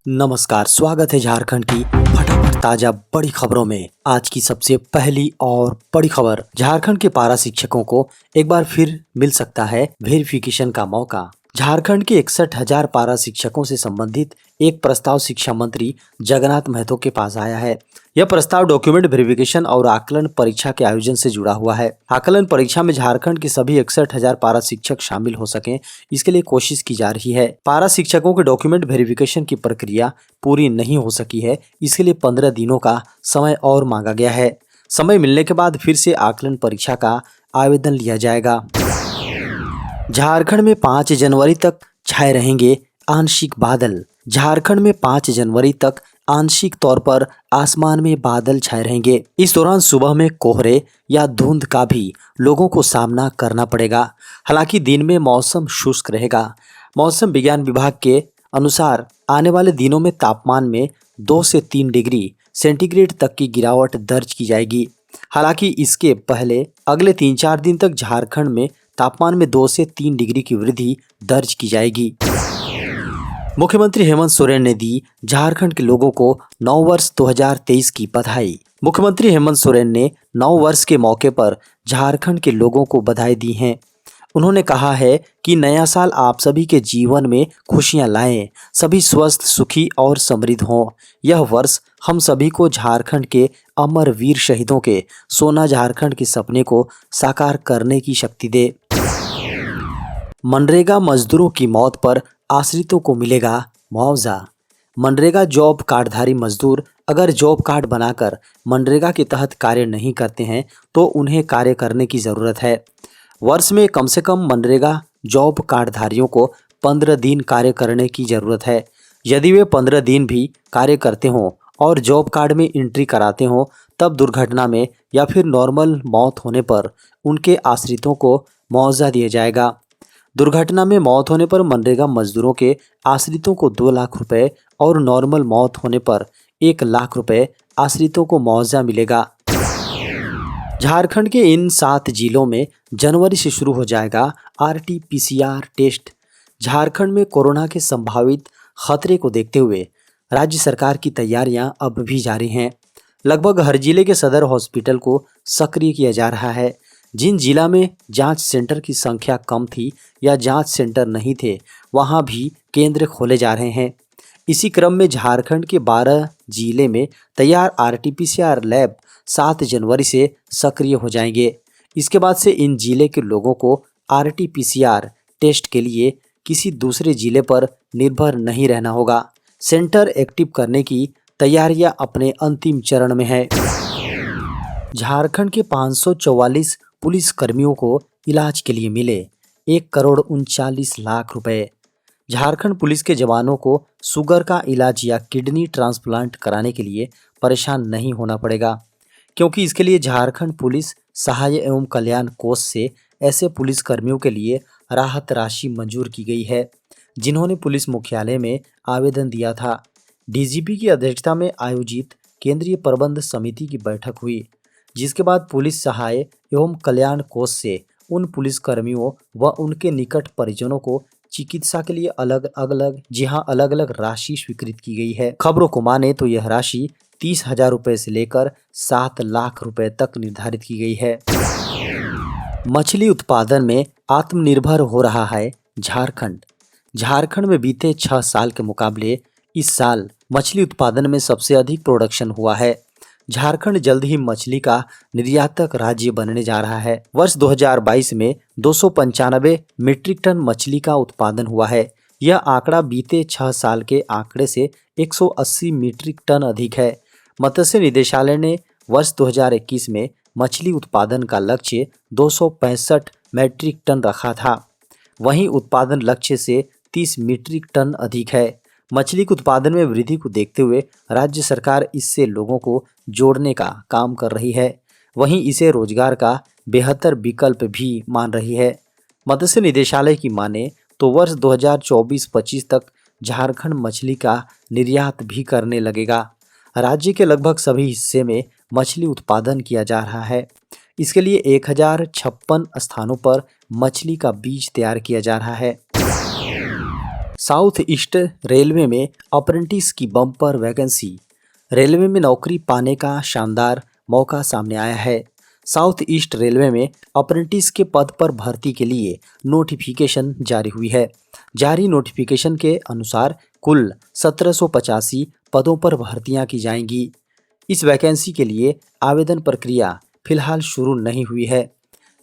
नमस्कार, स्वागत है झारखंड की फटाफट ताजा बड़ी खबरों में। आज की सबसे पहली और बड़ी खबर, झारखंड के पारा शिक्षकों को एक बार फिर मिल सकता है वेरिफिकेशन का मौका। झारखंड के 61,000 पारा शिक्षकों से संबंधित एक प्रस्ताव शिक्षा मंत्री जगन्नाथ महतो के पास आया है। यह प्रस्ताव डॉक्यूमेंट वेरिफिकेशन और आकलन परीक्षा के आयोजन से जुड़ा हुआ है। आकलन परीक्षा में झारखंड के सभी 61,000 पारा शिक्षक शामिल हो सकें, इसके लिए कोशिश की जा रही है। पारा शिक्षकों के डॉक्यूमेंट वेरिफिकेशन की प्रक्रिया पूरी नहीं हो सकी है, इसके लिए 15 दिनों का समय और मांगा गया है। समय मिलने के बाद फिर से आकलन परीक्षा का आवेदन लिया जाएगा। झारखंड में 5 जनवरी तक छाए रहेंगे आंशिक बादल। झारखंड में 5 जनवरी तक आंशिक तौर पर आसमान में बादल छाए रहेंगे। इस दौरान सुबह में कोहरे या धुंध का भी लोगों को सामना करना पड़ेगा। हालांकि दिन में मौसम शुष्क रहेगा। मौसम विज्ञान विभाग के अनुसार आने वाले दिनों में तापमान में 2 से 3 डिग्री सेंटीग्रेड तक की गिरावट दर्ज की जाएगी। हालांकि इसके पहले अगले 3-4 दिन तक झारखंड में तापमान में 2 से 3 डिग्री की वृद्धि दर्ज की जाएगी। मुख्यमंत्री हेमंत सोरेन ने दी झारखंड के लोगों को नववर्ष 2023 की बधाई। मुख्यमंत्री हेमंत सोरेन ने नववर्ष के मौके पर झारखंड के लोगों को बधाई दी हैं। उन्होंने कहा है कि नया साल आप सभी के जीवन में खुशियां लाएं, सभी स्वस्थ, सुखी और समृद्ध हों। यह वर्ष हम सभी को झारखंड के अमर वीर शहीदों के सोना झारखंड के सपने को साकार करने की शक्ति दे। मनरेगा मजदूरों की मौत पर आश्रितों को मिलेगा मुआवजा। मनरेगा जॉब कार्डधारी मजदूर अगर जॉब कार्ड बनाकर मनरेगा के तहत कार्य नहीं करते हैं तो उन्हें कार्य करने की ज़रूरत है। वर्ष में कम से कम मनरेगा जॉब कार्डधारियों को 15 दिन कार्य करने की ज़रूरत है। यदि वे 15 दिन भी कार्य करते हों और जॉब कार्ड में एंट्री कराते हों, तब दुर्घटना में या फिर नॉर्मल मौत होने पर उनके आश्रितों को मुआवजा दिया जाएगा। दुर्घटना में मौत होने पर मनरेगा मजदूरों के आश्रितों को 2 लाख रुपए और नॉर्मल मौत होने पर 1 लाख रुपए आश्रितों को मुआवजा मिलेगा। झारखंड के इन 7 जिलों में जनवरी से शुरू हो जाएगा RT-PCR टेस्ट। झारखंड में कोरोना के संभावित खतरे को देखते हुए राज्य सरकार की तैयारियां अब भी जारी हैं। लगभग हर जिले के सदर हॉस्पिटल को सक्रिय किया जा रहा है। जिन जिला में जांच सेंटर की संख्या कम थी या जांच सेंटर नहीं थे, वहां भी केंद्र खोले जा रहे हैं। इसी क्रम में झारखंड के 12 जिले में तैयार RT-PCR लैब 7 जनवरी से सक्रिय हो जाएंगे। इसके बाद से इन जिले के लोगों को RT-PCR टेस्ट के लिए किसी दूसरे जिले पर निर्भर नहीं रहना होगा। सेंटर एक्टिव करने की तैयारियां अपने अंतिम चरण में है। झारखंड के 544 पुलिस कर्मियों को इलाज के लिए मिले 1,39,00,000 रुपए। झारखंड पुलिस के जवानों को शुगर का इलाज या किडनी ट्रांसप्लांट कराने के लिए परेशान नहीं होना पड़ेगा, क्योंकि इसके लिए झारखंड पुलिस सहाय एवं कल्याण कोष से ऐसे पुलिस कर्मियों के लिए राहत राशि मंजूर की गई है, जिन्होंने पुलिस मुख्यालय में आवेदन दिया था। DGP की अध्यक्षता में आयोजित केंद्रीय प्रबंध समिति की बैठक हुई, जिसके बाद पुलिस सहाय एवं कल्याण कोष से उन पुलिस कर्मियों व उनके निकट परिजनों को चिकित्सा के लिए अलग अलग राशि स्वीकृत की गई है। खबरों को माने तो यह राशि 30,000 रुपए से लेकर 7 लाख रुपए तक निर्धारित की गई है। मछली उत्पादन में आत्मनिर्भर हो रहा है झारखंड। झारखंड में बीते 6 साल के मुकाबले इस साल मछली उत्पादन में सबसे अधिक प्रोडक्शन हुआ है। झारखंड जल्द ही मछली का निर्यातक राज्य बनने जा रहा है। वर्ष 2022 में 295 मीट्रिक टन मछली का उत्पादन हुआ है। यह आंकड़ा बीते 6 साल के आंकड़े से 180 मीट्रिक टन अधिक है। मत्स्य निदेशालय ने वर्ष 2021 में मछली उत्पादन का लक्ष्य 265 मीट्रिक टन रखा था। वहीं उत्पादन लक्ष्य से 30 मीट्रिक टन अधिक है। मछली के उत्पादन में वृद्धि को देखते हुए राज्य सरकार इससे लोगों को जोड़ने का काम कर रही है। वहीं इसे रोजगार का बेहतर विकल्प भी मान रही है। मत्स्य निदेशालय की माने तो वर्ष 2024-25 तक झारखंड मछली का निर्यात भी करने लगेगा। राज्य के लगभग सभी हिस्से में मछली उत्पादन किया जा रहा है। इसके लिए 1056 स्थानों पर मछली का बीज तैयार किया जा रहा है। साउथ ईस्ट रेलवे में अप्रेंटिस की बम्पर वैकेंसी। रेलवे में नौकरी पाने का शानदार मौका सामने आया है। साउथ ईस्ट रेलवे में अप्रेंटिस के पद पर भर्ती के लिए नोटिफिकेशन जारी हुई है। जारी नोटिफिकेशन के अनुसार कुल 1785 पदों पर भर्तियां की जाएंगी। इस वैकेंसी के लिए आवेदन प्रक्रिया फिलहाल शुरू नहीं हुई है।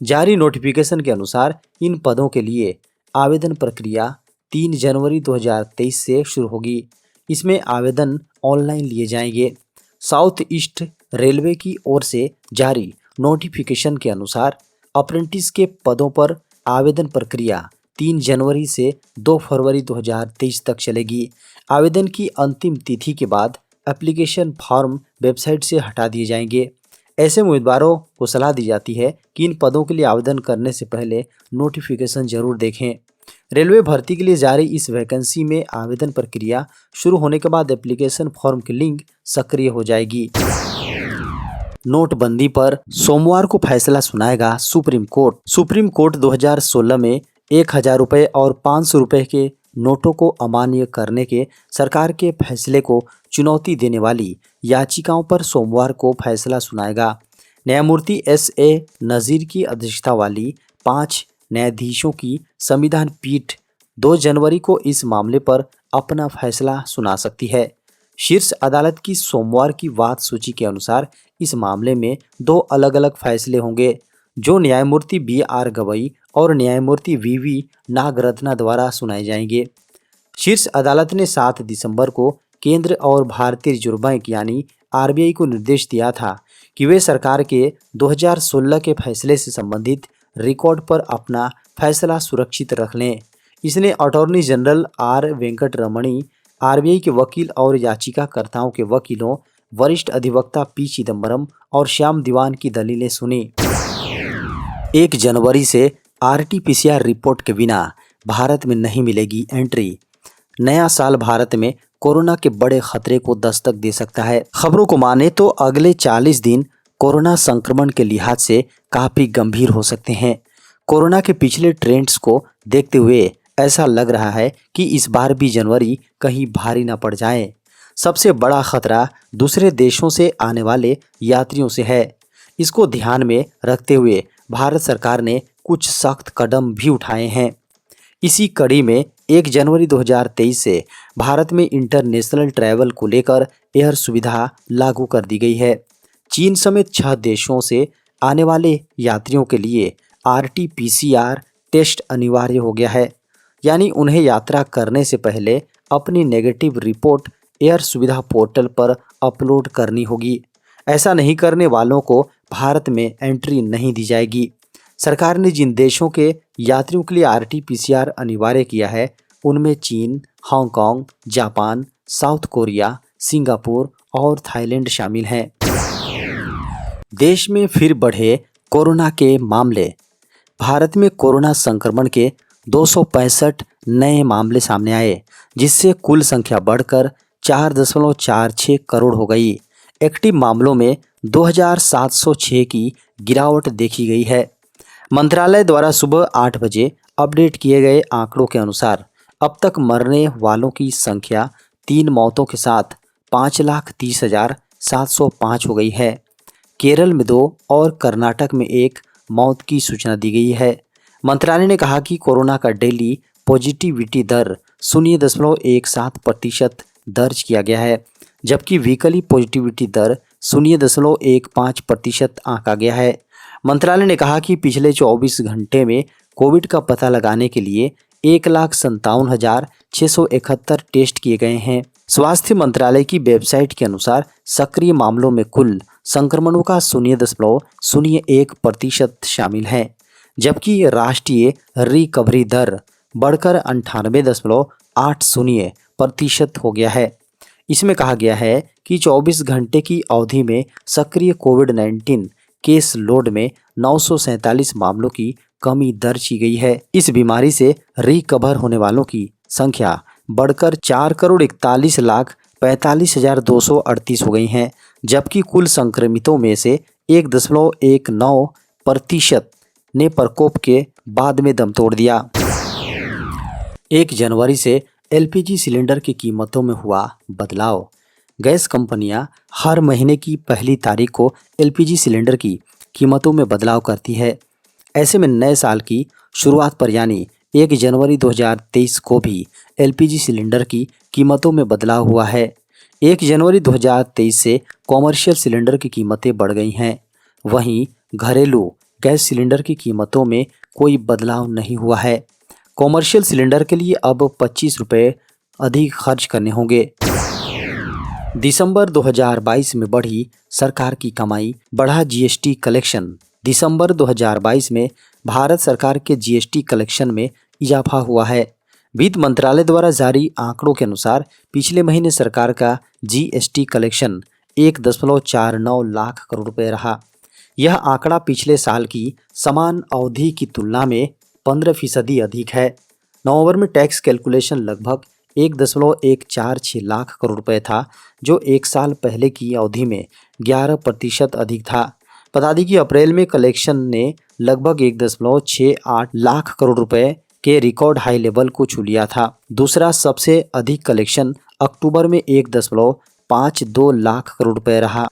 जारी नोटिफिकेशन के अनुसार इन पदों के लिए आवेदन प्रक्रिया 3 जनवरी 2023 से शुरू होगी। इसमें आवेदन ऑनलाइन लिए जाएंगे। साउथ ईस्ट रेलवे की ओर से जारी नोटिफिकेशन के अनुसार अप्रेंटिस के पदों पर आवेदन प्रक्रिया 3 जनवरी से 2 फरवरी 2023 तक चलेगी। आवेदन की अंतिम तिथि के बाद एप्लीकेशन फॉर्म वेबसाइट से हटा दिए जाएंगे। ऐसे उम्मीदवारों को सलाह दी जाती है कि इन पदों के लिए आवेदन करने से पहले नोटिफिकेशन जरूर देखें। रेलवे भर्ती के लिए जारी इस वैकेंसी में आवेदन प्रक्रिया शुरू होने के बाद एप्लीकेशन फॉर्म की लिंक सक्रिय हो जाएगी। नोटबंदी पर सोमवार को फैसला सुनाएगा सुप्रीम कोर्ट। सुप्रीम कोर्ट 2016 में 1000 रुपये और 500 रुपये के नोटों को अमान्य करने के सरकार के फैसले को चुनौती देने वाली याचिकाओं पर सोमवार को फैसला सुनाएगा। न्यायमूर्ति S.A. नज़ीर की अध्यक्षता वाली 5 न्यायाधीशों की संविधान पीठ 2 जनवरी को इस मामले पर अपना फैसला सुना सकती है। शीर्ष अदालत की सोमवार की वाद सूची के अनुसार इस मामले में 2 अलग-अलग फैसले होंगे, जो न्यायमूर्ति B.R. गवई और न्यायमूर्ति V.V. नागरत्ना द्वारा सुनाए जाएंगे। शीर्ष अदालत ने 7 दिसंबर को केंद्र और भारतीय रिजर्व बैंक यानी RBI को निर्देश दिया था कि वे सरकार के 2016 के फैसले से संबंधित रिकॉर्ड पर अपना फैसला सुरक्षित रख लें। इसने attorney general R. Venkataramani, RBI के वकील और याचिकाकर्ताओं के वकीलों, वरिष्ठ अधिवक्ता P. चिदम्बरम और श्याम दीवान की दलीलें सुनी। 1 जनवरी से RT-PCR रिपोर्ट के बिना भारत में नहीं मिलेगी एंट्री। नया साल भारत में कोरोना के बड़े खतरे को दस्तक दे सकता है। खबरों को माने तो अगले 40 दिन कोरोना संक्रमण के लिहाज से काफी गंभीर हो सकते हैं। कोरोना के पिछले ट्रेंड्स को देखते हुए ऐसा लग रहा है कि इस बार भी जनवरी कहीं भारी न पड़ जाए। सबसे बड़ा खतरा दूसरे देशों से आने वाले यात्रियों से है। इसको ध्यान में रखते हुए भारत सरकार ने कुछ सख्त कदम भी उठाए हैं। इसी कड़ी में 1 जनवरी 2023 से भारत में इंटरनेशनल ट्रैवल को लेकर एयर सुविधा लागू कर दी गई है। चीन समेत 6 देशों से आने वाले यात्रियों के लिए RT-PCR टेस्ट अनिवार्य हो गया है, यानी उन्हें यात्रा करने से पहले अपनी नेगेटिव रिपोर्ट एयर सुविधा पोर्टल पर अपलोड करनी होगी। ऐसा नहीं करने वालों को भारत में एंट्री नहीं दी जाएगी। सरकार ने जिन देशों के यात्रियों के लिए RT-PCR अनिवार्य किया है, उनमें चीन, Hong Kong, Japan, south Korea, Singapore और थाईलैंड शामिल हैं। देश में फिर बढ़े कोरोना के मामले। भारत में कोरोना संक्रमण के 265 नए मामले सामने आए, जिससे कुल संख्या बढ़कर 4.46 करोड़ हो गई। एक्टिव मामलों में 2706 की गिरावट देखी गई है। मंत्रालय द्वारा सुबह 8 बजे अपडेट किए गए आंकड़ों के अनुसार अब तक मरने वालों की संख्या 3 मौतों के साथ 5,30,705 हो गई है। केरल में 2 और कर्नाटक में 1 मौत की सूचना दी गई है। मंत्रालय ने कहा कि कोरोना का डेली पॉजिटिविटी दर 0.17% दर्ज किया गया है, जबकि वीकली पॉजिटिविटी दर 0.15% आंका गया है। मंत्रालय ने कहा कि पिछले 24 घंटे में कोविड का पता लगाने के लिए 1,57,671 टेस्ट किए गए हैं। स्वास्थ्य मंत्रालय की वेबसाइट के अनुसार सक्रिय मामलों में कुल संक्रमणों का 0.01% शामिल है, जबकि राष्ट्रीय रिकवरी दर बढ़कर 98.80% हो गया है। इसमें कहा गया है कि 24 घंटे की अवधि में सक्रिय कोविड-19 केस लोड में 947 मामलों की कमी दर्ज की गई है। इस बीमारी से रिकवर होने वालों की संख्या बढ़कर 4,41,45,238 हो गई हैं, जबकि कुल संक्रमितों में से 1.19% ने प्रकोप के बाद में दम तोड़ दिया। 1 जनवरी से एलपीजी सिलेंडर की कीमतों में हुआ बदलाव। गैस कंपनियां हर महीने की पहली तारीख को एलपीजी सिलेंडर की कीमतों में बदलाव करती है। ऐसे में नए साल की शुरुआत पर यानी 1 जनवरी 2023 को भी एलपीजी सिलेंडर की कीमतों में बदलाव हुआ है। 1 जनवरी 2023 से कॉमर्शियल सिलेंडर की कीमतें बढ़ गई हैं। वहीं घरेलू गैस सिलेंडर की कीमतों में कोई बदलाव नहीं हुआ है। कॉमर्शियल सिलेंडर के लिए अब 25 रुपये अधिक खर्च करने होंगे। दिसंबर 2022 में बढ़ी सरकार की कमाई, बढ़ा जीएसटी कलेक्शन। दिसंबर 2022 में भारत सरकार के जीएसटी कलेक्शन में इजाफा हुआ है। वित्त मंत्रालय द्वारा जारी आंकड़ों के अनुसार पिछले महीने सरकार का जीएसटी कलेक्शन 1.49 लाख करोड़ रुपए रहा। यह आंकड़ा पिछले साल की समान अवधि की तुलना में 15% अधिक है। नवंबर में टैक्स कैलकुलेशन लगभग 1.146 लाख करोड़ रुपए था, जो एक साल पहले की अवधि में 11% अधिक था। बता दें कि अप्रैल में कलेक्शन ने लगभग 1.68 लाख करोड़ रुपए के रिकॉर्ड हाई लेवल को छू लिया था। दूसरा सबसे अधिक कलेक्शन अक्टूबर में 1.52 लाख करोड़ रुपए रहा।